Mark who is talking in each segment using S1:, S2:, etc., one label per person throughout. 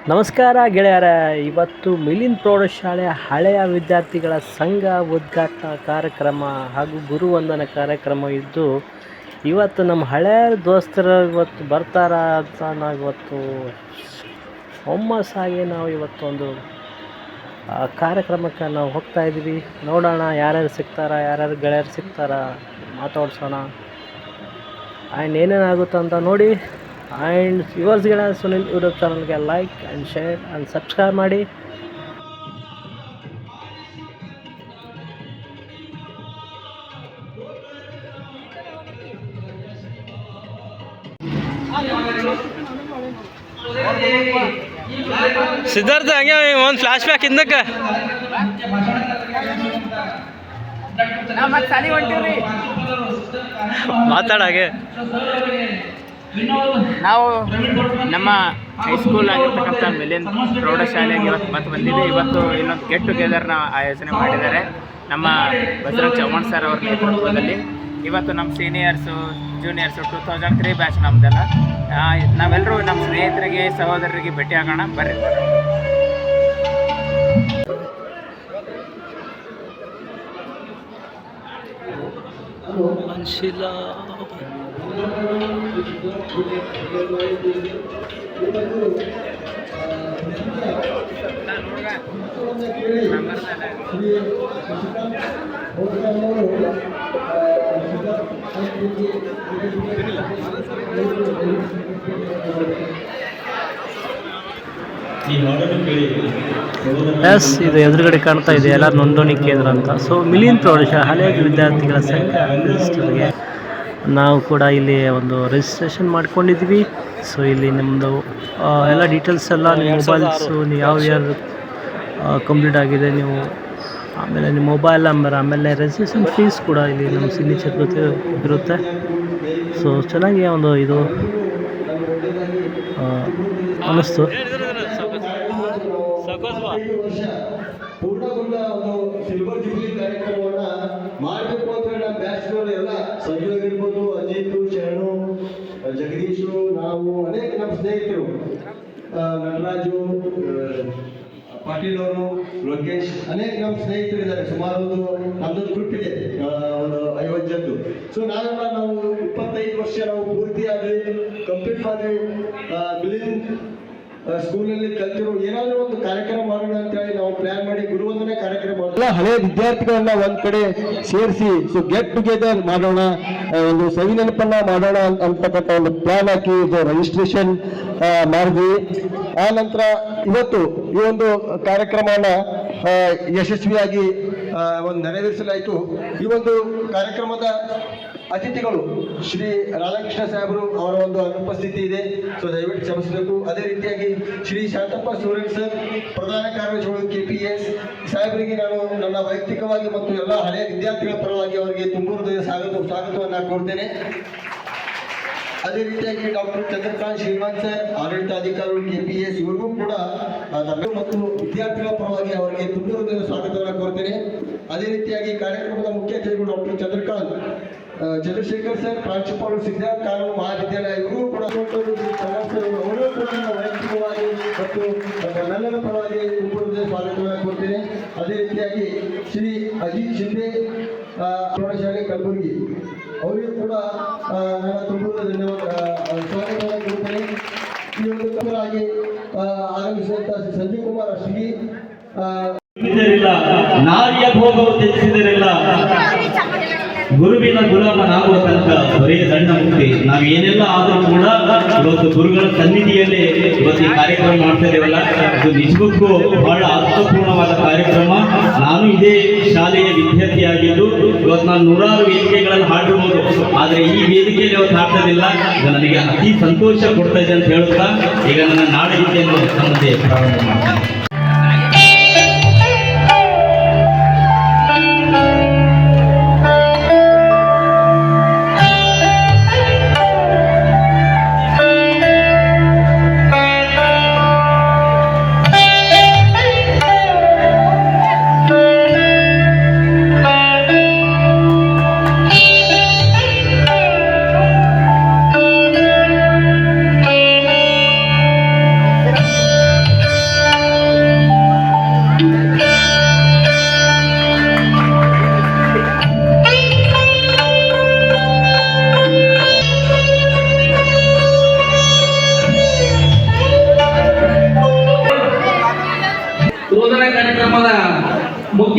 S1: ನಮಸ್ಕಾರ ಗೆಳೆಯರ. ಇವತ್ತು ಮಿಲಿಂದ್ ಪ್ರೌಢಶಾಲೆಯ ಹಳೆಯ ವಿದ್ಯಾರ್ಥಿಗಳ ಸಂಘ ಉದ್ಘಾಟನಾ ಕಾರ್ಯಕ್ರಮ ಹಾಗೂ ಗುರುವಂದನ ಕಾರ್ಯಕ್ರಮ ಇದ್ದು, ಇವತ್ತು ನಮ್ಮ ಹಳೆಯ ದೋಸ್ತರು ಇವತ್ತು ಬರ್ತಾರ ಅಂತ ನಾವು ಇವತ್ತು ಹುಮ್ಮಸ್ಸಾಗಿ ನಾವು ಇವತ್ತೊಂದು ಕಾರ್ಯಕ್ರಮಕ್ಕೆ ನಾವು ಹೋಗ್ತಾ ಇದ್ದೀವಿ. ನೋಡೋಣ ಯಾರ್ಯಾರು ಸಿಗ್ತಾರ, ಯಾರ್ಯಾರು ಗೆಳೆಯರು ಸಿಗ್ತಾರ, ಮಾತಾಡ್ಸೋಣ ಆ್ಯಂಡ್ ಏನೇನಾಗುತ್ತೆ ಅಂತ ನೋಡಿ. ಆ್ಯಂಡ್ ಯುವರ್ಸ್ಗಳ ಸುನಿಲ್ ಯೂಟ್ಯೂಬ್ ಚಾನಲ್ಗೆ like and share and subscribe ಮಾಡಿ.
S2: ಸಿದ್ಧಾರ್ಥ ಹಂಗೆ ಒಂದು ಫ್ಲಾಶ್ ಬ್ಯಾಕ್ ಹಿಂದಕ್ಕೆ ಮಾತಾಡಾಗೆ.
S3: ನಾವು ನಮ್ಮ ಹೈಸ್ಕೂಲ್ ಆಗಿರ್ತಕ್ಕಂಥ ಮಿಲಿಂದ್ ಪ್ರೌಢಶಾಲೆಗೆ ಇವತ್ತು ಬಂದಿದ್ದೀವಿ. ಇವತ್ತು ಇನ್ನೊಂದು ಗೆಟ್ ಟುಗೆದರ್ನ ಆಯೋಜನೆ ಮಾಡಿದ್ದಾರೆ ನಮ್ಮ ಬಸವರಾಜ್ ಚೌಹಾಣ್ ಸರ್ ಅವ್ರ ನೇತೃತ್ವದಲ್ಲಿ. ಇವತ್ತು ನಮ್ಮ ಸೀನಿಯರ್ಸು ಜೂನಿಯರ್ಸು 2003 ಬ್ಯಾಚ್ ನಮ್ಮದೆಲ್ಲ. ನಾವೆಲ್ಲರೂ ನಮ್ಮ ಸ್ನೇಹಿತರಿಗೆ ಸಹೋದರರಿಗೆ ಭೇಟಿ ಆಗೋಣ ಬರ್ರಿ.
S1: ಎಸ್, ಇದು ಎದುರುಗಡೆ ಕಾಣ್ತಾ ಇದೆ ಎಲ್ಲ ನೋಂದಣಿ ಕೇಂದ್ರ ಅಂತ. ಸೊ ಮಿಲಿಂದ್ ಪ್ರೌಢಶಾಲೆ ಹಳೆಯ ವಿದ್ಯಾರ್ಥಿಗಳ ಸಂಘ ರಿಜಿಸ್ಟರ್ಗೆ ನಾವು ಕೂಡ ಇಲ್ಲಿ ಒಂದು ರಿಜಿಸ್ಟ್ರೇಷನ್ ಮಾಡ್ಕೊಂಡಿದ್ವಿ. ಸೊ ಇಲ್ಲಿ ನಿಮ್ಮದು ಎಲ್ಲ ಡೀಟೇಲ್ಸ್ ಎಲ್ಲ ನಿಮ್ಮ ಮೊಬೈಲ್ಸು ಯಾವ್ಯಾರು ಕಂಪ್ಲೀಟ್ ಆಗಿದೆ ನೀವು, ಆಮೇಲೆ ನಿಮ್ಮ ಮೊಬೈಲ್ ನಂಬರ್, ಆಮೇಲೆ ರಿಜಿಸ್ಟ್ರೇಷನ್ ಫೀಸ್ ಕೂಡ ಇಲ್ಲಿ ನಮ್ಮ ಸಿಗ್ನೇಚರ್ ಜೊತೆ ಇರುತ್ತೆ. ಸೊ ಚೆನ್ನಾಗಿ ಒಂದು ಇದು ಅನ್ನಿಸ್ತು.
S4: ಪೂರ್ಣಗೊಂಡ ಒಂದು ಸಿಲ್ವರ್ ಜೂಬ್ಲಿ ಕಾರ್ಯಕ್ರಮವನ್ನ ಮಾಡಬೇಕು ಅಂತ ಹೇಳಿ ನಮ್ಮ ಬ್ಯಾಚ್ನವರು ಎಲ್ಲ ಸಂಜು ಆಗಿರ್ಬೋದು, ಅಜಿತ್, ಶರಣು, ಜಗದೀಶು, ನಾವು ಅನೇಕ ನಮ್ಮ ಸ್ನೇಹಿತರು, ನಟರಾಜು, ಪಾಟೀಲ್ ಅವರು, ಲೋಕೇಶ್, ಅನೇಕ ನಮ್ಮ ಸ್ನೇಹಿತರು ಇದ್ದಾರೆ. ಸುಮಾರು ನಮ್ದೊಂದು ಗ್ರೂಪ್ ಇದೆ, ಒಂದು 50 ಜನದ್ದು. ಸೊ ನಾವೆಲ್ಲ ನಾವು 25 ವರ್ಷ ನಾವು ಪೂರ್ತಿ ಆದ್ವಿ, ಕಂಪ್ಲೀಟ್ ಆದ್ವಿ. ಮಿಲಿಂದ್ ಸ್ಕೂಲಲ್ಲಿ ಕಲ್ತಿರೋ ಏನಾದರೂ ಒಂದು ಕಾರ್ಯಕ್ರಮ ಮಾಡೋಣ ಅಂತ ಹೇಳಿ ನಾವು ಪ್ಲಾನ್ ಮಾಡಿ ಗುರುವಂದನೆ ಕಾರ್ಯಕ್ರಮ ಮಾಡೋಣ. ಹಳೆಯ ವಿದ್ಯಾರ್ಥಿಗಳನ್ನ ಒಂದ್ ಕಡೆ ಸೇರಿಸಿ ಸೊ ಗೆಟ್ ಟುಗೆದರ್ ಮಾಡೋಣ, ಒಂದು ಸವಿ ನೆನಪನ್ನ ಮಾಡೋಣ ಅಂತಕ್ಕಂಥ ಒಂದು ಪ್ಲಾನ್ ಹಾಕಿ ಇದು ರಿಜಿಸ್ಟ್ರೇಷನ್ ಮಾಡಿದ್ವಿ. ಆ ನಂತರ ಇವತ್ತು ಈ ಒಂದು ಕಾರ್ಯಕ್ರಮನ ಯಶಸ್ವಿಯಾಗಿ ಒಂದು ನೆರವೇರಿಸಲಾಯಿತು. ಈ ಒಂದು ಕಾರ್ಯಕ್ರಮದ ಅತಿಥಿಗಳು ಶ್ರೀ ರಾಧಾಕೃಷ್ಣ ಸಾಹೇಬರು, ಅವರ ಒಂದು ಅನುಪಸ್ಥಿತಿ ಇದೆ, ಸೊ ದಯವಿಟ್ಟು ಕ್ಷಮಿಸಬೇಕು. ಅದೇ ರೀತಿಯಾಗಿ ಶ್ರೀ ಶಾಂತಪ್ಪ ಸೂರನ್ ಸರ್, ಪ್ರಧಾನ ಕಾರ್ಯದರ್ಶಿಗಳು KPS ಸಾಹೇಬರಿಗೆ ನಾನು ನನ್ನ ವೈಯಕ್ತಿಕವಾಗಿ ಮತ್ತು ಎಲ್ಲ ಹಳೆಯ ವಿದ್ಯಾರ್ಥಿಗಳ ಪರವಾಗಿ ಅವರಿಗೆ ತುಂಬು ಹೃದಯ ಸ್ವಾಗತವನ್ನು ಕೋರ್ತೇನೆ. ಅದೇ ರೀತಿಯಾಗಿ ಡಾಕ್ಟರ್ ಚಂದ್ರಕಾಂತ್ ಶ್ರೀನಿವಾಸ್ ಸರ್, ಆಡಳಿತಾಧಿಕಾರಿಗಳು KPS, ಇವ್ರಿಗೂ ಕೂಡ ಮತ್ತು ವಿದ್ಯಾರ್ಥಿಗಳ ಪರವಾಗಿ ಅವರಿಗೆ ತುಂಬು ಹೃದಯ ಸ್ವಾಗತವನ್ನು ಕೋರ್ತೇನೆ. ಅದೇ ರೀತಿಯಾಗಿ ಕಾರ್ಯಕ್ರಮದ ಮುಖ್ಯ ಅತಿಥಿಗಳು ಡಾಕ್ಟರ್ ಚಂದ್ರಶೇಖರ್ ಸರ್, ಪ್ರಾಂಶುಪಾಲರು, ಸಿದ್ಧಾರ್ಥ ಕಾನೂನು ಮಹಾವಿದ್ಯಾಲಯ, ಇವರು ಕೂಡ ಅವರು ಕೂಡ ವೈಯಕ್ತಿಕವಾಗಿ ಮತ್ತು ನಮ್ಮೆಲ್ಲರ ಪರವಾಗಿ ತುಂಬುವುದೇ ಸ್ವಾಗತವನ್ನು ಕೊಡ್ತೇನೆ. ಅದೇ ರೀತಿಯಾಗಿ ಶ್ರೀ ಅಜಿತ್ ಶಿಂದೆ, ಪ್ರೌಢಶಾಲೆ ಕಲಬುರಗಿ, ಅವರಿಗೂ ಕೂಡ ನನ್ನ ತುಂಬುವುದ ಸ್ವಾಗತವನ್ನು ಕೊಡ್ತೇನೆ. ಈ ಒಂದು ಕಮರಾಗಿ ಆಗಮಿಸಿದಂತಹ ಸಂಜೀವ್ ಕುಮಾರ್ ಅಷ್ಟಗಿ,
S5: ನಾರಿಯ ಭೋಗವು ತ್ಯಜಿಸಿದರೆಲ್ಲ ಗುರುವಿನ ಗುಲಾಮನಾಗುವ ತನಕ ಬರೀ ದಂಡ ಮುಕ್ತಿ. ನಾವು ಏನೆಲ್ಲ ಆದರೂ ಕೂಡ ಇವತ್ತು ಗುರುಗಳ ಸನ್ನಿಧಿಯಲ್ಲೇ ಇವತ್ತು ಈ ಕಾರ್ಯಕ್ರಮ ಮಾಡ್ತಾ ಇದ್ದೇವಲ್ಲ, ಇದು ನಿಜಕ್ಕೂ ಬಹಳ ಅರ್ಥಪೂರ್ಣವಾದ ಕಾರ್ಯಕ್ರಮ. ನಾನು ಇದೇ ಶಾಲೆಯ ವಿದ್ಯಾರ್ಥಿಯಾಗಿದ್ದು ಇವತ್ತು ನಾನು 100 ವೇದಿಕೆಗಳಲ್ಲಿ ಹಾಡಿರ್ಬೋದು, ಆದರೆ ಈ ವೇದಿಕೆಯಲ್ಲಿ ಇವತ್ತು ಹಾಡ್ತದಿಲ್ಲ. ಇದು ನನಗೆ ಅತಿ ಸಂತೋಷ ಕೊಡ್ತಾ ಇದೆ ಅಂತ ಹೇಳುತ್ತಾ ಈಗ ನನ್ನ ನಾಡಗೀತೆಯನ್ನು ನಮ್ಮದೇ ಪ್ರಾರಂಭ ಮಾಡ್ತೀನಿ.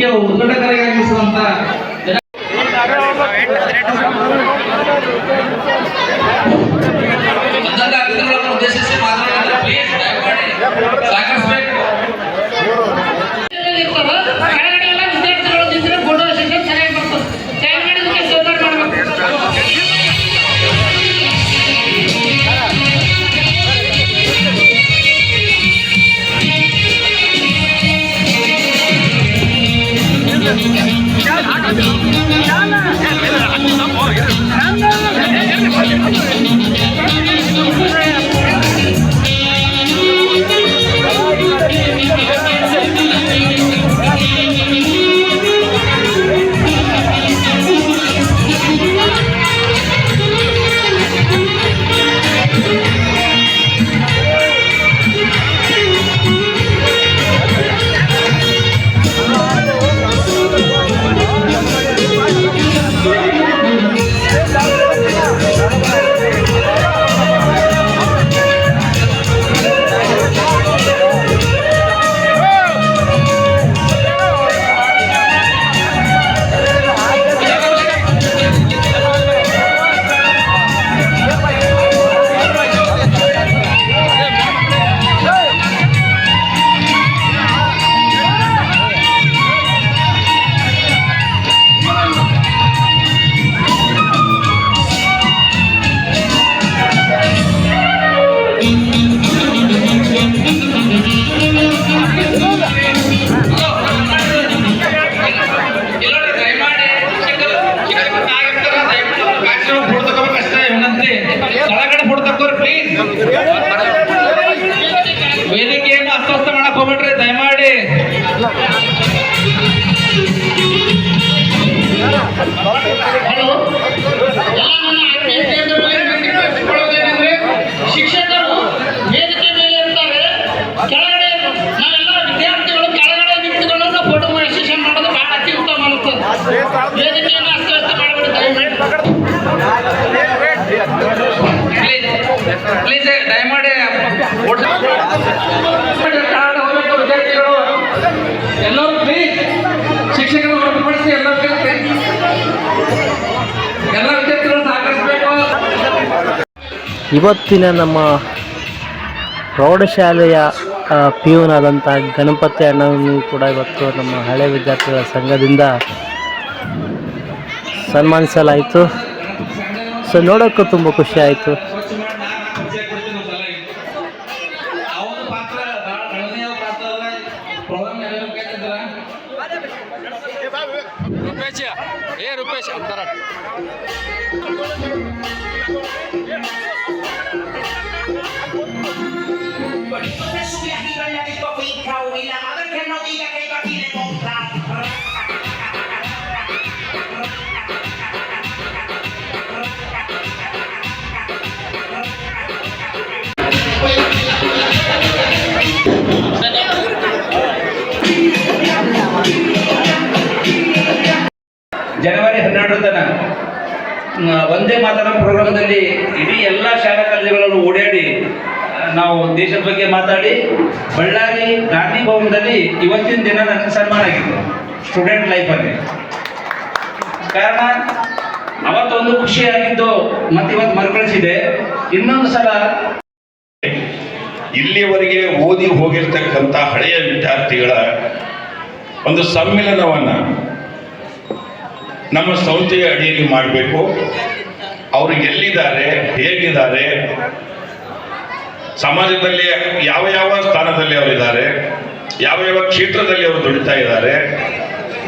S6: ಮುಖ್ಯ ಉದ್ಘಾಟಕರಾಗಿಸುವಂತ ಉದ್ದೇಶಿಸಿ ಮಾತನಾಡಿದ ಪ್ಲೀಸ್ ಸಾಕಷ್ಟು
S7: ಕೆಳಗಡೆ ಎಲ್ಲ ವಿದ್ಯಾರ್ಥಿಗಳು ನಿಂತರೆ ಫೋಟೋ ಸೆಷನ್ ಚೆನ್ನಾಗಿ ಬರ್ತದೆ. ಕೆಳಗಡೆ ಸೇವನೆ ಮಾಡಬೇಕು.
S6: ವೇದಿಕೆಯನ್ನು ಅಸ್ವಸ್ಥ ಮಾಡಕ್ ಹೋಗ್ಬೇಡ್ರಿ ದಯಮಾಡಿ.
S7: ಶಿಕ್ಷಕರು ವೇದಿಕೆ ಮೇಲೆ ಇರ್ತಾರೆ, ಕೆಳಗಡೆ ನಾವೆಲ್ಲ ವಿದ್ಯಾರ್ಥಿಗಳು ಕೆಳಗಡೆ ನಿಂತುಕೊಂಡು ಫೋಟೋ ಸೆಷನ್ ಮಾಡೋದು ಬಹಳ ಅತ್ಯುತ್ತಮ ಅನಿಸ್ತದೆ. ವೇದಿಕೆಯನ್ನು ಅಸ್ತವ್ಯಸ್ತ ಮಾಡಬೇಡಿ
S6: ಪ್ಲೀಸ್ ದಯಮಾಡಿ ವಿದ್ಯಾರ್ಥಿಗಳು ಎಲ್ಲರೂ ಪ್ಲೀಸ್ ಶಿಕ್ಷಕರು ಹೊರತುಪಡಿಸಿ ಎಲ್ಲ ವಿದ್ಯಾರ್ಥಿಗಳು ಸಹಕರಿಸಬೇಕು.
S1: ಇವತ್ತಿನ ನಮ್ಮ ಪ್ರೌಢಶಾಲೆಯ ಪಿಯೂನಾದಂಥ ಗಣಪತಿ ಅಣ್ಣನೂ ಕೂಡ ಇವತ್ತು ನಮ್ಮ ಹಳೆ ವಿದ್ಯಾರ್ಥಿಗಳ ಸಂಘದಿಂದ ಸನ್ಮಾನಿಸಲಾಯಿತು. ಸೊ ನೋಡೋಕ್ಕೂ ತುಂಬ ಖುಷಿ ಆಯಿತು.
S2: ರೂಪೇಶ್ ಅಂತಾರ
S8: ಜನವರಿ 12 ತನ ಒಂದೇ ಮಾತರಂ ಪ್ರೋಗ್ರಾಮದಲ್ಲಿ ಇಡೀ ಎಲ್ಲ ಶಾಲಾ ಕಾಲೇಜುಗಳನ್ನು ಓಡಾಡಿ ನಾವು ದೇಶದ ಬಗ್ಗೆ ಮಾತಾಡಿ ಬಳ್ಳಾರಿ ಗಾಂಧಿ ಭವನದಲ್ಲಿ ಇವತ್ತಿನ ದಿನ ನನಗೆ ಸನ್ಮಾನ ಆಗಿದೆ ಸ್ಟೂಡೆಂಟ್ ಲೈಫಲ್ಲಿ. ಕಾರಣ ಅವತ್ತೊಂದು ಖುಷಿಯಾಗಿದ್ದು ಮತ್ತೆ ಇವತ್ತು ಮರುಕಳಿಸಿದೆ. ಇನ್ನೊಂದು ಸಲ
S9: ಇಲ್ಲಿಯವರೆಗೆ ಓದಿ ಹೋಗಿರ್ತಕ್ಕಂಥ ಹಳೆಯ ವಿದ್ಯಾರ್ಥಿಗಳ ಒಂದು ಸಮ್ಮಿಲನವನ್ನ ನಮ್ಮ ಸಂಸ್ಥೆಯ ಅಡಿಯಲ್ಲಿ ಮಾಡಬೇಕು. ಅವರು ಎಲ್ಲಿದ್ದಾರೆ, ಹೇಗಿದ್ದಾರೆ, ಸಮಾಜದಲ್ಲಿ ಯಾವ ಯಾವ ಸ್ಥಾನದಲ್ಲಿ ಅವರಿದ್ದಾರೆ, ಯಾವ ಯಾವ ಕ್ಷೇತ್ರದಲ್ಲಿ ಅವರು ದುಡಿತಾ ಇದ್ದಾರೆ,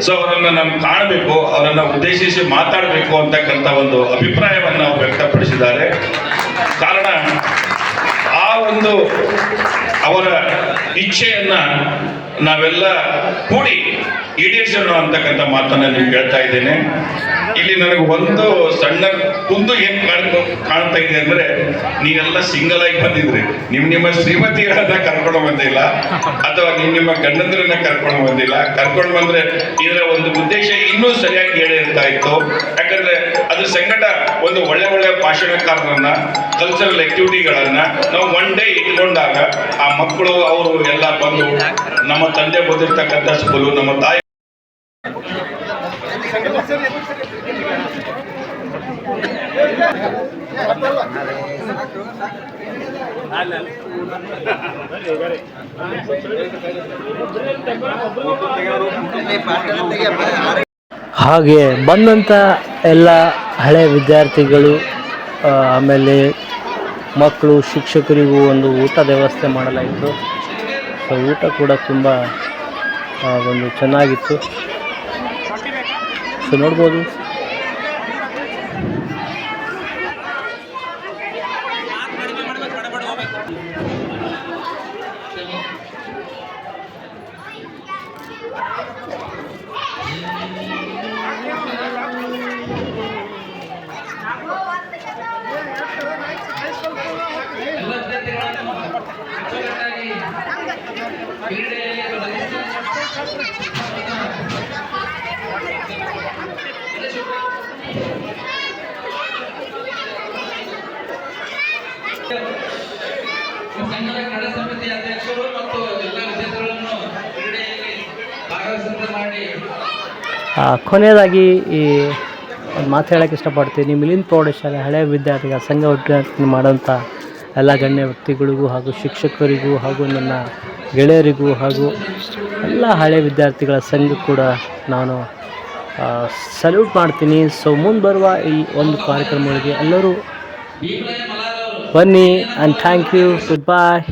S9: ಸೊ ಅವರನ್ನು ನಾವು ಕಾಣಬೇಕು, ಅವರನ್ನು ಉದ್ದೇಶಿಸಿ ಮಾತಾಡಬೇಕು ಅಂತಕ್ಕಂಥ ಒಂದು ಅಭಿಪ್ರಾಯವನ್ನು ಅವರು ವ್ಯಕ್ತಪಡಿಸಿದ್ದಾರೆ. ಕಾರಣ ಆ ಒಂದು ಅವರ ಇಚ್ಛೆಯನ್ನ ನಾವೆಲ್ಲ ಕೂಡಿ ಈಡೇರಿಸೋಣ ಅಂತಕ್ಕಂಥ ಮಾತನ್ನ ನೀವು ಕೇಳ್ತಾ ಇದ್ದೇನೆ. ಇಲ್ಲಿ ನನಗೆ ಒಂದು ಸಣ್ಣ ಕುಂದು ಏನ್ ಕಾಣ್ತಾ ಇದೆ ಅಂದ್ರೆ, ನೀವೆಲ್ಲ ಸಿಂಗಲ್ ಆಗಿ ಬಂದಿದ್ರಿ, ನಿಮ್ಮ ಶ್ರೀಮತಿಗಳನ್ನ ಕರ್ಕೊಂಡು ಬಂದಿಲ್ಲ, ಅಥವಾ ನಿಮ್ಮ ಗಂಡಂದ್ರನ್ನ ಕರ್ಕೊಂಡು ಬಂದಿಲ್ಲ. ಕರ್ಕೊಂಡು ಬಂದ್ರೆ ಇದರ ಒಂದು ಉದ್ದೇಶ ಇನ್ನೂ ಸರಿಯಾಗಿ ಹೇಳಿರ್ತಾ ಇತ್ತು. ಯಾಕಂದ್ರೆ ಅದ್ರ ಸಂಕಟ ಒಂದು ಒಳ್ಳೆ ಭಾಷಣಕಾರರನ್ನ, ಕಲ್ಚರಲ್ ಆಕ್ಟಿವಿಟಿಗಳನ್ನ ನಾವು ಒನ್ ಡೇ ಇಟ್ಕೊಂಡಾಗ ಆ ಮಕ್ಕಳು ಅವರು ಎಲ್ಲ ಬಂದು ನಮ್ಮ ತಂದೆ ಬಂದಿರ್ತಕ್ಕಂಥ ಸ್ಕೂಲು, ನಮ್ಮ ತಾಯಿ
S1: ಹಾಗೆ ಬಂದಂಥ ಎಲ್ಲ ಹಳೆ ವಿದ್ಯಾರ್ಥಿಗಳು ಆಮೇಲೆ ಮಕ್ಕಳು ಶಿಕ್ಷಕರಿಗೂ ಒಂದು ಊಟದ ವ್ಯವಸ್ಥೆ ಮಾಡಲಾಯಿತು. ಸೊ ಊಟ ಕೂಡ ತುಂಬ ಒಂದು ಚೆನ್ನಾಗಿತ್ತು. ಸೊ ನೋಡ್ಬೋದು.
S6: ಎಲ್ಲ ವಿದ್ಯಾರ್ಥಿಗಳನ್ನು ಅಚ್ಚುಕಟ್ಟಾಗಿ ಕ್ರೀಡೆಯಲ್ಲಿ ಸಂಘದ ಕ್ರೀಡಾ ಸಮಿತಿ ಅಧ್ಯಕ್ಷರು ಮತ್ತು ಎಲ್ಲ ವಿದ್ಯಾರ್ಥಿಗಳನ್ನು ಕ್ರೀಡೆಯಲ್ಲಿ ಭಾಗವಹಿಸುವಂತೆ ಮಾಡಿ
S1: ಕೊನೆಯದಾಗಿ ಈ ಒಂದು ಮಾತು ಹೇಳೋಕ್ಕೆ ಇಷ್ಟಪಡ್ತೀನಿ. ಮಿಲಿಂದ್ ಪ್ರೌಢಶಾಲೆ ಹಳೆಯ ವಿದ್ಯಾರ್ಥಿಗಳ ಸಂಘ ಉದ್ಘಾಟನೆ ಮಾಡೋಂಥ ಎಲ್ಲ ಗಣ್ಯ ವ್ಯಕ್ತಿಗಳಿಗೂ ಹಾಗೂ ಶಿಕ್ಷಕರಿಗೂ ಹಾಗೂ ನನ್ನ ಗೆಳೆಯರಿಗೂ ಹಾಗೂ ಎಲ್ಲ ಹಳೆಯ ವಿದ್ಯಾರ್ಥಿಗಳ ಸಂಘ ಕೂಡ ನಾನು ಸಲ್ಯೂಟ್ ಮಾಡ್ತೀನಿ. ಸೊ ಮುಂದೆ ಬರುವ ಈ ಒಂದು ಕಾರ್ಯಕ್ರಮಗಳಿಗೆ ಎಲ್ಲರೂ ಬನ್ನಿ. And thank you. Good bye.